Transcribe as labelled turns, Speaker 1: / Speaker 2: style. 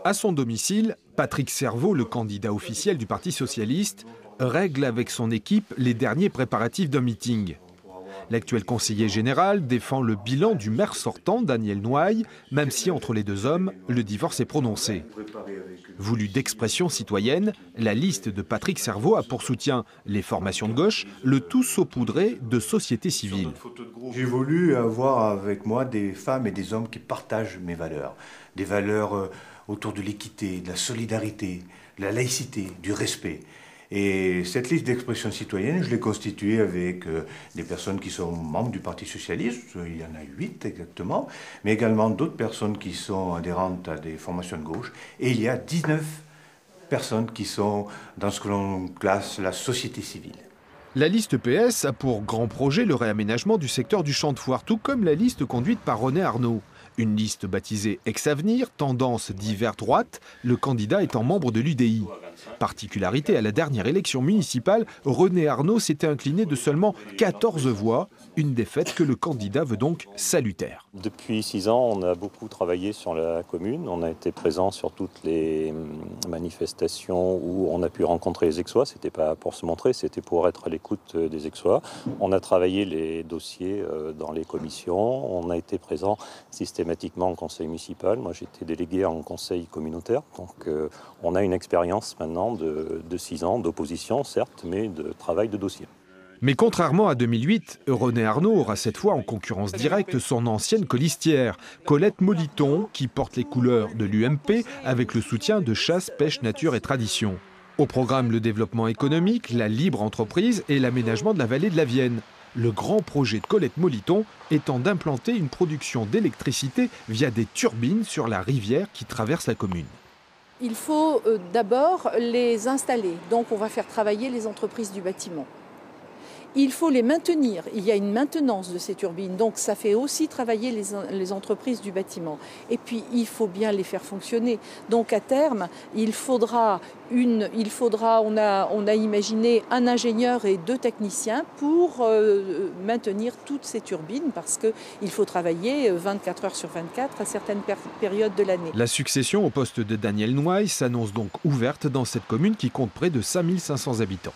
Speaker 1: À son domicile, Patrick Cerveau, le candidat officiel du Parti socialiste, règle avec son équipe les derniers préparatifs d'un meeting. L'actuel conseiller général défend le bilan du maire sortant, Daniel Nouaille, même si entre les deux hommes, le divorce est prononcé. Voulu d'expression citoyenne, la liste de Patrick Cerveau a pour soutien les formations de gauche, le tout saupoudré de société civile.
Speaker 2: J'ai voulu avoir avec moi des femmes et des hommes qui partagent mes valeurs. Des valeurs autour de l'équité, de la solidarité, de la laïcité, du respect. Et cette liste d'expression citoyenne, je l'ai constituée avec des personnes qui sont membres du Parti socialiste, il y en a 8 exactement, mais également d'autres personnes qui sont adhérentes à des formations de gauche. Et il y a 19 personnes qui sont dans ce que l'on classe la société civile.
Speaker 1: La liste PS a pour grand projet le réaménagement du secteur du Champ de Foire, tout comme la liste conduite par René Arnaud. Une liste baptisée Ex-Avenir, tendance divers droite, le candidat étant membre de l'UDI. Particularité, à la dernière élection municipale, René Arnaud s'était incliné de seulement 14 voix, une défaite que le candidat veut donc salutaire.
Speaker 3: Depuis 6 ans, on a beaucoup travaillé sur la commune. On a été présent sur toutes les manifestations où on a pu rencontrer les Aixois. C'était pas pour se montrer, c'était pour être à l'écoute des Aixois. On a travaillé les dossiers dans les commissions. On a été présent systématiquement au conseil municipal. Moi, j'étais délégué en conseil communautaire. Donc, on a une expérience maintenant de 6 ans d'opposition, certes, mais de travail de dossier.
Speaker 1: Mais contrairement à 2008, René Arnaud aura cette fois en concurrence directe son ancienne colistière, Colette Moliton, qui porte les couleurs de l'UMP avec le soutien de Chasse, Pêche, Nature et Tradition. Au programme, le développement économique, la libre entreprise et l'aménagement de la vallée de la Vienne. Le grand projet de Colette Moliton étant d'implanter une production d'électricité via des turbines sur la rivière qui traverse la commune.
Speaker 4: Il faut d'abord les installer, donc on va faire travailler les entreprises du bâtiment. Il faut les maintenir, il y a une maintenance de ces turbines, donc ça fait aussi travailler les entreprises du bâtiment. Et puis il faut bien les faire fonctionner. Donc à terme, on a imaginé un ingénieur et 2 techniciens pour maintenir toutes ces turbines, parce qu'il faut travailler 24 heures sur 24 à certaines périodes de l'année.
Speaker 1: La succession au poste de Daniel Nouaille s'annonce donc ouverte dans cette commune qui compte près de 5500 habitants.